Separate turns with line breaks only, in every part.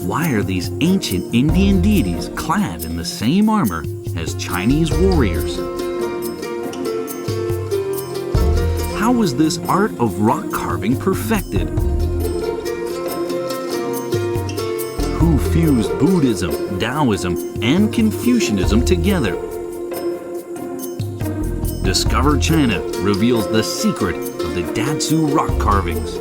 Why are these ancient Indian deities clad in the same armor as Chinese warriors? How was this art of rock carving perfected? Who fused Buddhism, Taoism, and Confucianism together? Discover China reveals the secret of the Dazu Rock Carvings.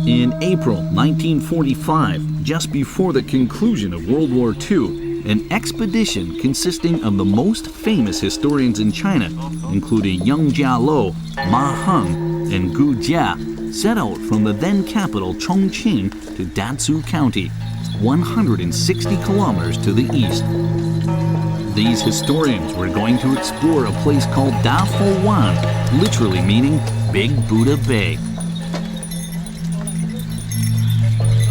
In April 1945, just before the conclusion of World War II, an expedition consisting of the most famous historians in China, including Yang Jialou, Ma Heng, and Gu Jia, set out from the then capital Chongqing to Dazu County, 160 kilometers to the east. These historians were going to explore a place called Dafo Wan, literally meaning Big Buddha Bay.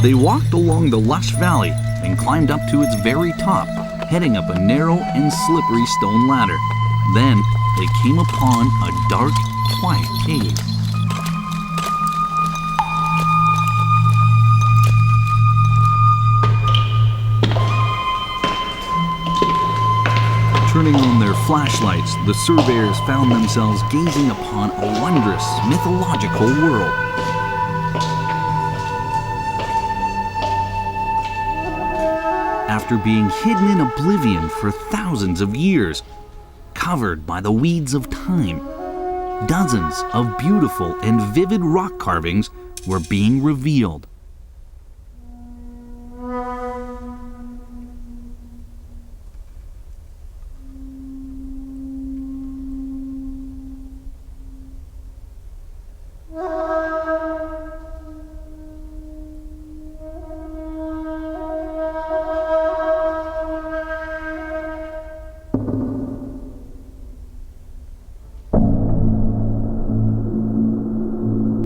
They walked along the lush valley and climbed up to its very top, heading up a narrow and slippery stone ladder. Then they came upon a dark, quiet cave. Turning on their flashlights, the surveyors found themselves gazing upon a wondrous, mythological world. After being hidden in oblivion for thousands of years, covered by the weeds of time, dozens of beautiful and vivid rock carvings were being revealed.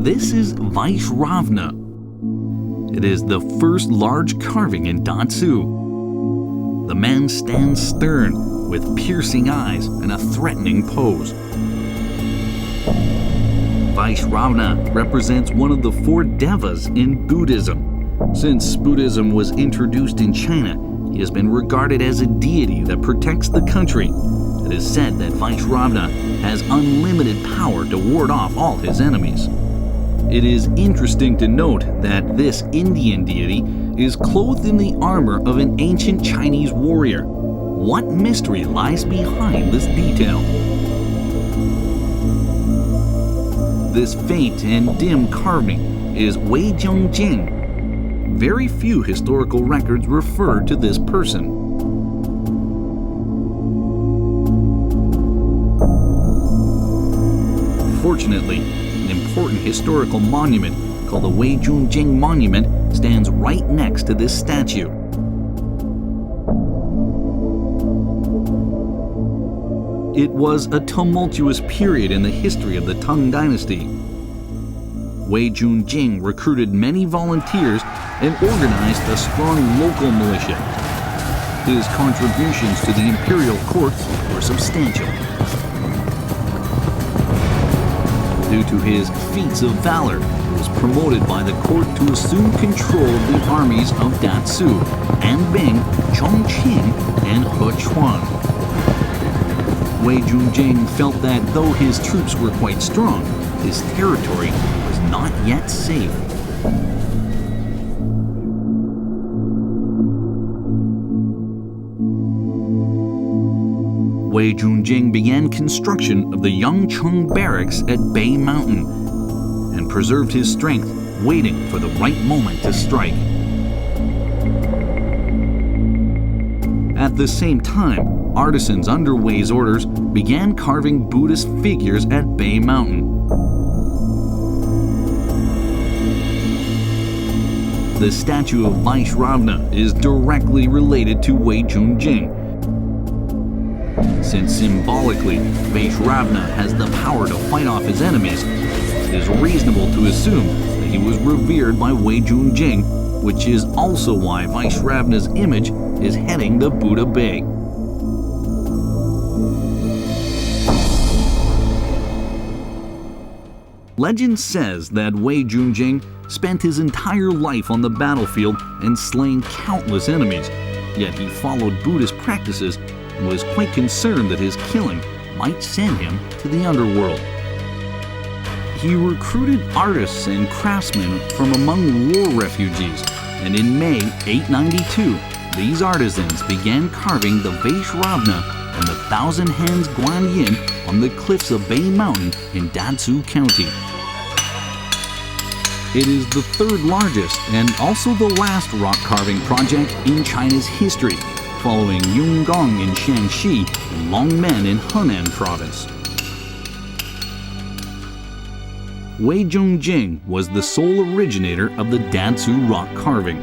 This is Vaishravana. It is the first large carving in Dazu. The man stands stern with piercing eyes and a threatening pose. Vaishravana represents one of the four devas in Buddhism. Since Buddhism was introduced in China, he has been regarded as a deity that protects the country. It is said that Vaishravana has unlimited power to ward off all his enemies. It is interesting to note that this Indian deity is clothed in the armor of an ancient Chinese warrior. What mystery lies behind this detail? This faint and dim carving is Wei Jing. Very few historical records refer to this person. Fortunately, an important historical monument called the Wei Jing Monument stands right next to this statue. It was a tumultuous period in the history of the Tang Dynasty. Wei Jing recruited many volunteers and organized a strong local militia. his contributions to the imperial court were substantial. Due to his feats of valor, he was promoted by the court to assume control of the armies of Dazu, Anbing, Chongqing, and Hechuan. Wei Junjing felt that though his troops were quite strong, his territory was not yet safe. Wei Junjing began construction of the Yangcheng barracks at Bay Mountain and preserved his strength, waiting for the right moment to strike. At the same time, artisans under Wei's orders began carving Buddhist figures at Bay Mountain. The statue of Vaishravana is directly related to Wei Junjing, since symbolically Vaishravana has the power to fight off his enemies. It is reasonable to assume that he was revered by Wei Junjing, which is also why Vaishravana's image is heading the Buddha Bay. Legend says that Wei Junjing spent his entire life on the battlefield and slaying countless enemies, yet he followed Buddhist practices and was quite concerned that his killing might send him to the underworld. He recruited artists and craftsmen from among war refugees, and in May 892, these artisans began carving the Vaishravana and the Thousand Hands Guanyin on the cliffs of Bay Mountain in Dazu County. It is the third largest and also the last rock carving project in China's history, following Yunggong in Shanxi and Longmen in Henan province. Wei Junjing was the sole originator of the Dazu rock carving.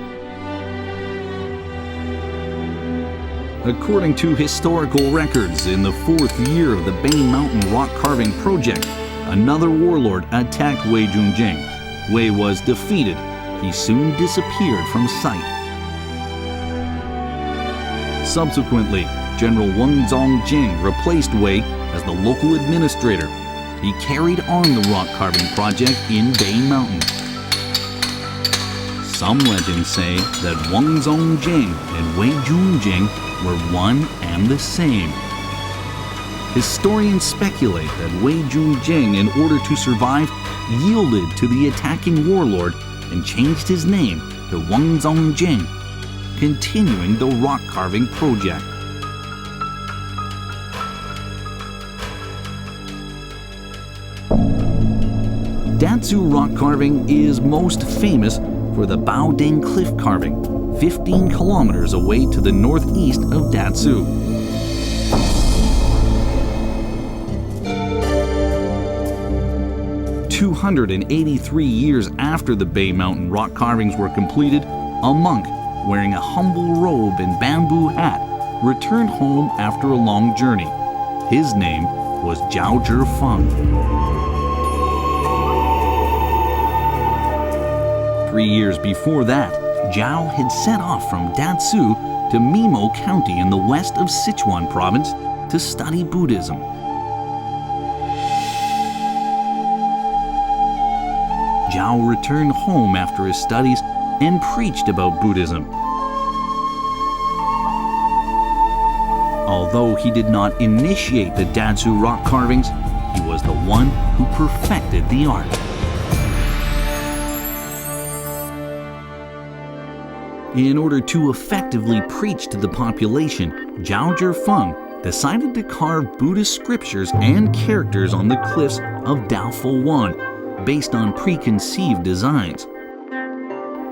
According to historical records, in the 4th year of the Bay Mountain rock carving project, another warlord attacked Wei Junjing. Wei was defeated. He soon disappeared from sight. Subsequently, General Wang Zongjing replaced Wei as the local administrator. He carried on the rock carving project in Bay Mountain. Some legends say that Wang Zongjing and Wei Junjing were one and the same. Historians speculate that Wei Junjing, in order to survive, yielded to the attacking warlord and changed his name to Wang Zongjing, continuing the rock carving project. Dazu rock carving is most famous for the Baoding cliff carving, 15 kilometers away to the northeast of Dazu. "283 years after the Bay Mountain rock carvings were completed, a monk wearing a humble robe and bamboo hat returned home after a long journey. His name was Zhao Zhifeng. 3 years before that, Zhao had set off from Dazu to Mimo County in the west of Sichuan province to study Buddhism. Zhao returned home after his studies and preached about Buddhism. Although he did not initiate the Dazu rock carvings, he was the one who perfected the art. In order to effectively preach to the population, Zhao Zhifeng decided to carve Buddhist scriptures and characters on the cliffs of Daofu Wan, based on preconceived designs.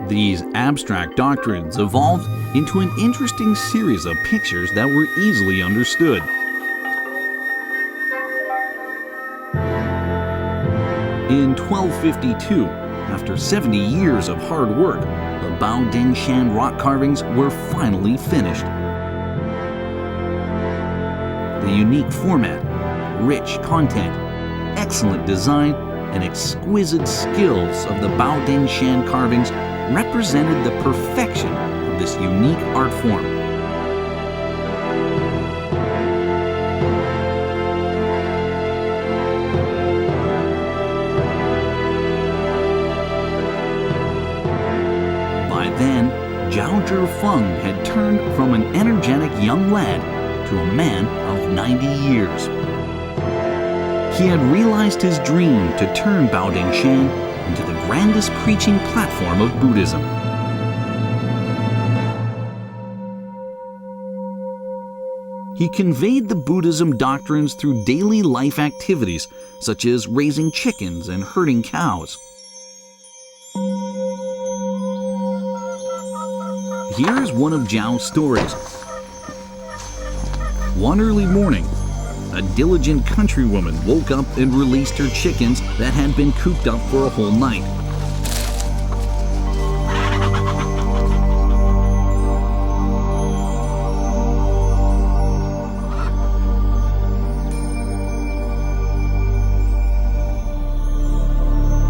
These abstract doctrines evolved into an interesting series of pictures that were easily understood. In 1252, after 70 years of hard work, the Bao Dingshan rock carvings were finally finished. The unique format, rich content, excellent design, and exquisite skills of the Bao Dingshan carvings represented the perfection of this unique art form. Feng had turned from an energetic young lad to a man of 90 years. He had realized his dream to turn Baodingshan into the grandest preaching platform of Buddhism. He conveyed the Buddhism doctrines through daily life activities such as raising chickens and herding cows. Here is one of Zhao's stories. One early morning, a diligent countrywoman woke up and released her chickens that had been cooped up for a whole night.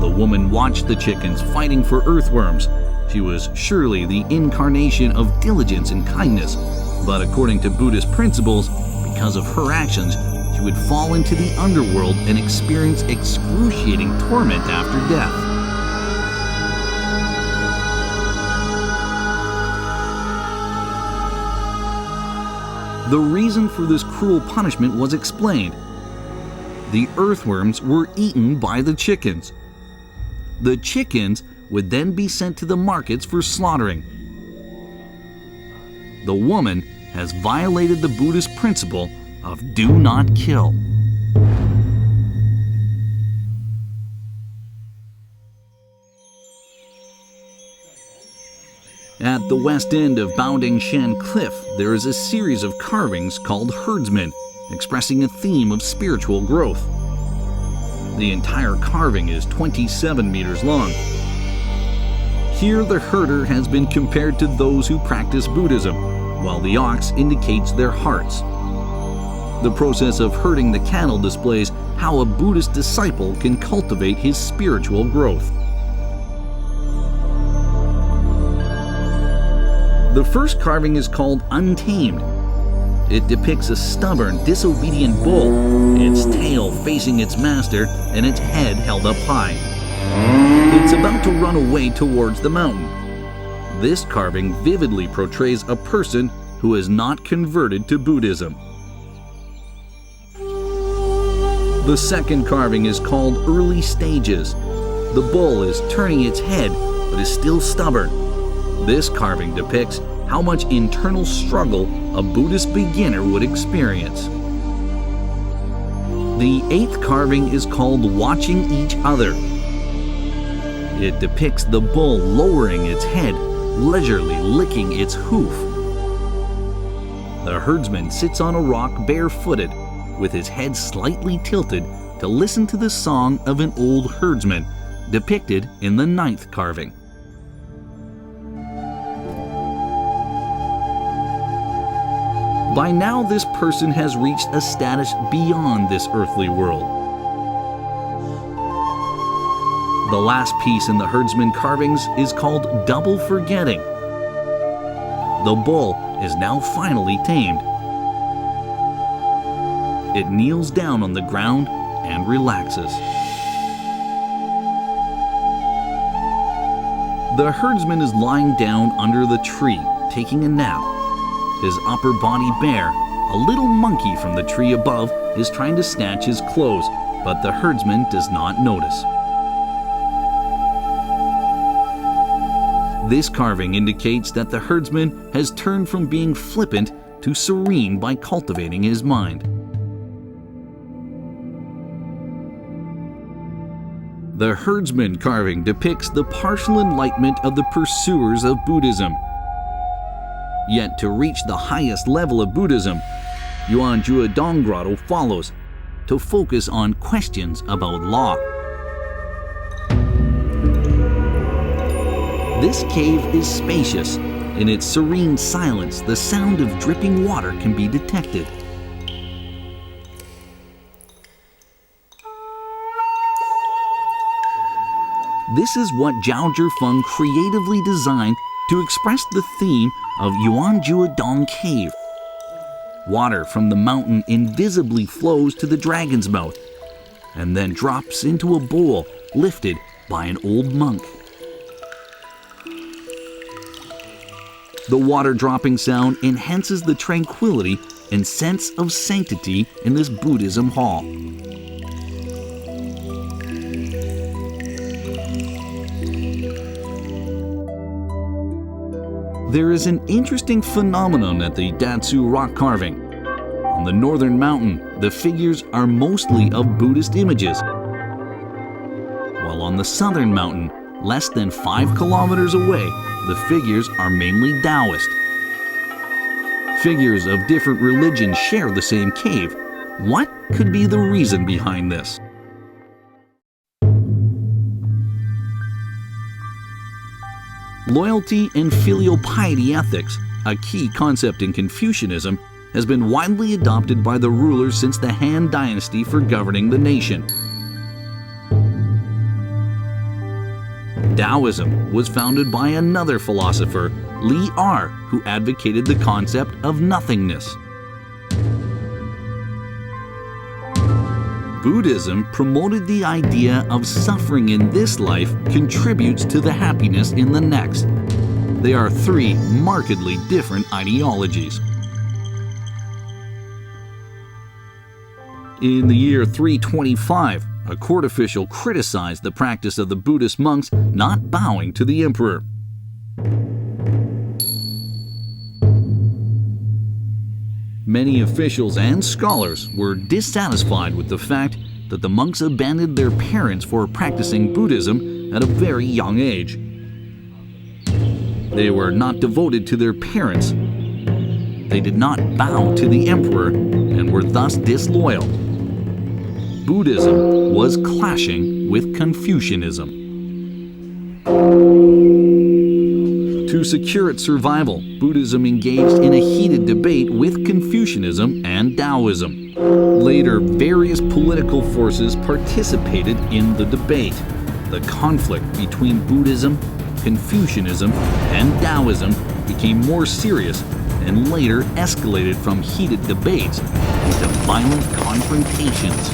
The woman watched the chickens fighting for earthworms. She was surely the incarnation of diligence and kindness, but according to Buddhist principles, because of her actions, she would fall into the underworld and experience excruciating torment after death. The reason for this cruel punishment was explained. The earthworms were eaten by the chickens. The chickens would then be sent to the markets for slaughtering. The woman has violated the Buddhist principle of do not kill. At the west end of Baodingshan Cliff, there is a series of carvings called herdsmen, expressing a theme of spiritual growth. The entire carving is 27 meters long. Here the herder has been compared to those who practice Buddhism, while the ox indicates their hearts. The process of herding the cattle displays how a Buddhist disciple can cultivate his spiritual growth. The first carving is called Untamed. It depicts a stubborn, disobedient bull, its tail facing its master and its head held up high. It's about to run away towards the mountain. This carving vividly portrays a person who has not converted to Buddhism. The second carving is called Early Stages. The bull is turning its head but is still stubborn. This carving depicts how much internal struggle a Buddhist beginner would experience. The eighth carving is called Watching Each Other. It depicts the bull lowering its head, leisurely licking its hoof. The herdsman sits on a rock barefooted, with his head slightly tilted to listen to the song of an old herdsman, depicted in the ninth carving. By now, this person has reached a status beyond this earthly world. The last piece in the herdsman carvings is called Double Forgetting. The bull is now finally tamed. It kneels down on the ground and relaxes. The herdsman is lying down under the tree, taking a nap. His upper body bare, a little monkey from the tree above is trying to snatch his clothes, but the herdsman does not notice. This carving indicates that the herdsman has turned from being flippant to serene by cultivating his mind. The herdsman carving depicts the partial enlightenment of the pursuers of Buddhism. Yet to reach the highest level of Buddhism, Yuan Jue Dong Grotto follows to focus on questions about law. This cave is spacious. In its serene silence, the sound of dripping water can be detected. This is what Zhao Zhifeng creatively designed to express the theme of Yuan Jue Dong Cave. Water from the mountain invisibly flows to the dragon's mouth and then drops into a bowl lifted by an old monk. The water-dropping sound enhances the tranquility and sense of sanctity in this Buddhism hall. There is an interesting phenomenon at the Dazu Rock Carving. On the northern mountain, the figures are mostly of Buddhist images, while on the southern mountain, less than 5 kilometers away, the figures are mainly Taoist. Figures of different religions share the same cave. What could be the reason behind this? Loyalty and filial piety ethics, a key concept in Confucianism, has been widely adopted by the rulers since the Han Dynasty for governing the nation. Taoism was founded by another philosopher, Li Er, who advocated the concept of nothingness. Buddhism promoted the idea of suffering in this life contributes to the happiness in the next. They are three markedly different ideologies. In the year 325, a court official criticized the practice of the Buddhist monks not bowing to the emperor. Many officials and scholars were dissatisfied with the fact that the monks abandoned their parents for practicing Buddhism at a very young age. They were not devoted to their parents. They did not bow to the emperor and were thus disloyal. Buddhism was clashing with Confucianism. To secure its survival, Buddhism engaged in a heated debate with Confucianism and Taoism. Later, various political forces participated in the debate. The conflict between Buddhism, Confucianism, and Taoism became more serious and later escalated from heated debates into violent confrontations.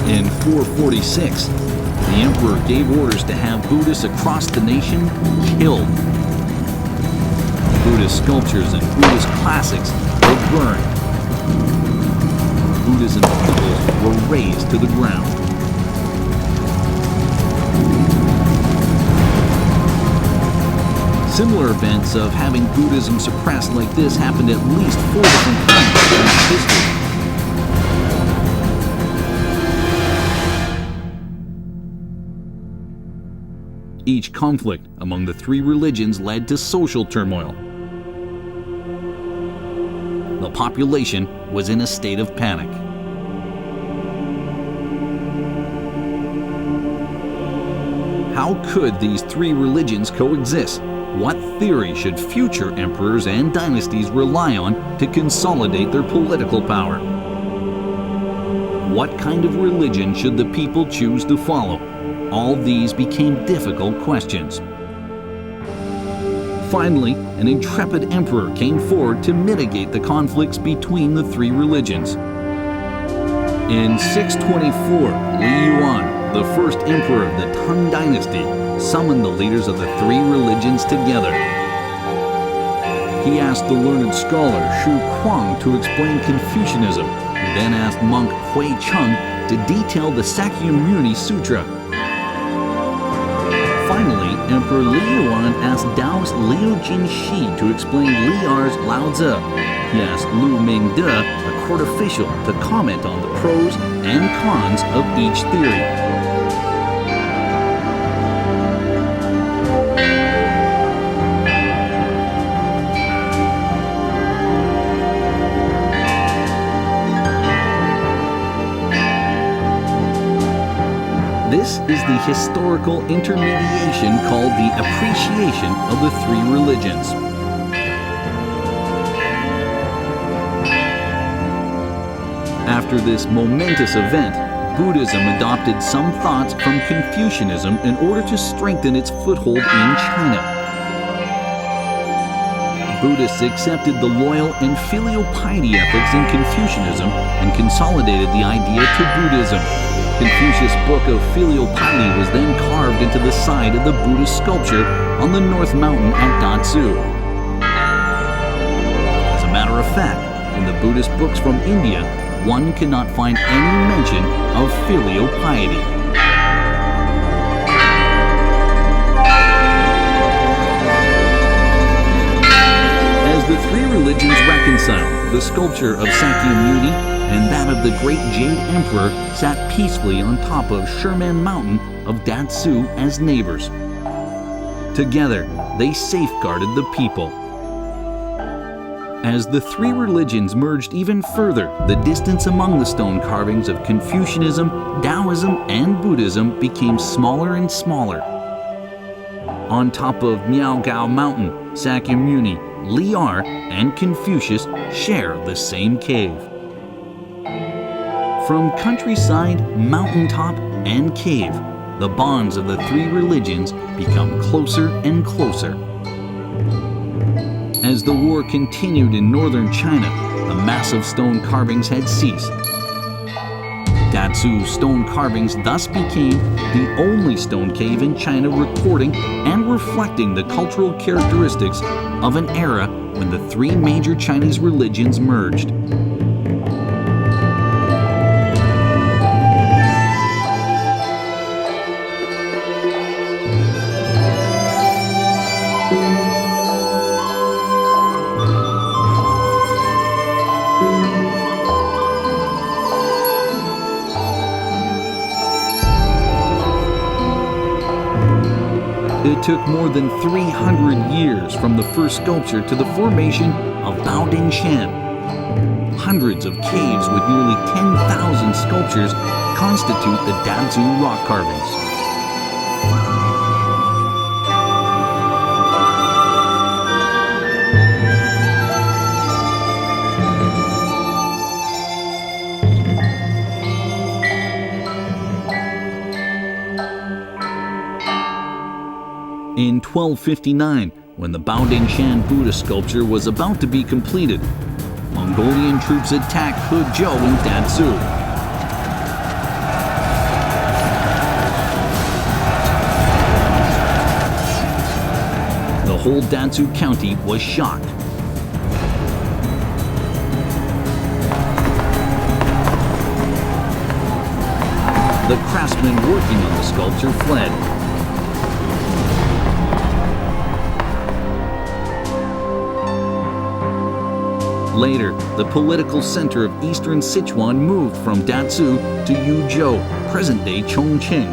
In 446, the emperor gave orders to have Buddhists across the nation killed. Buddhist sculptures and Buddhist classics were burned. Buddhism temples were razed to the ground. Similar events of having Buddhism suppressed like this happened at least 4 different times in history. Each conflict among the three religions led to social turmoil. The population was in a state of panic. How could these three religions coexist? What theory should future emperors and dynasties rely on to consolidate their political power? What kind of religion should the people choose to follow? All these became difficult questions. Finally, an intrepid emperor came forward to mitigate the conflicts between the three religions. In 624, Li Yuan, the first emperor of the Tang Dynasty, summoned the leaders of the three religions together. He asked the learned scholar Shu Kuang to explain Confucianism, and then asked monk Hui Cheng to detail the Sakyamuni Sutra. Finally, Emperor Li Yuan asked Taoist Liu Jinshi to explain Li Er's Lao Tzu. He asked Lu Mingde, a court official, to comment on the pros and cons of each theory. This is the historical intermediation called the appreciation of the three religions. After this momentous event, Buddhism adopted some thoughts from Confucianism in order to strengthen its foothold in China. Buddhists accepted the loyal and filial piety ethics in Confucianism and consolidated the idea to Buddhism. Confucius' book of filial piety was then carved into the side of the Buddhist sculpture on the North Mountain at Dazu. As a matter of fact, in the Buddhist books from India, one cannot find any mention of filial piety. As the three religions reconciled, the sculpture of Sakyamuni and that of the great Jade Emperor sat peacefully on top of Sherman Mountain of Dazu as neighbors. Together, they safeguarded the people. As the three religions merged even further, the distance among the stone carvings of Confucianism, Taoism, and Buddhism became smaller and smaller. On top of Miaogao Mountain, Sakyamuni, Li'ar, and Confucius share the same cave. From countryside, mountaintop, and cave, the bonds of the three religions become closer and closer. As the war continued in northern China, the massive stone carvings had ceased. Dazu stone carvings thus became the only stone cave in China recording and reflecting the cultural characteristics of an era when the three major Chinese religions merged. It took more than 300 years from the first sculpture to the formation of Baodingshan. Hundreds of caves with nearly 10,000 sculptures constitute the Dazu Rock Carvings. In 1259, when the Baodingshan Buddha sculpture was about to be completed, Mongolian troops attacked Hezhou in Dazu. The whole Dazu county was shocked. The craftsmen working on the sculpture fled. Later, the political center of eastern Sichuan moved from Dazu to Yuzhou, present-day Chongqing.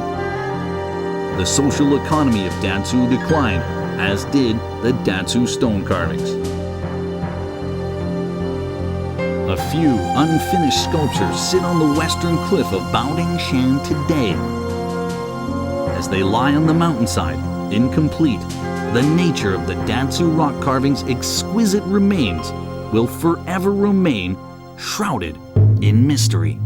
The social economy of Dazu declined, as did the Dazu stone carvings. A few unfinished sculptures sit on the western cliff of Baodingshan today. As they lie on the mountainside, incomplete, the nature of the Dazu rock carvings' exquisite remains will forever remain shrouded in mystery.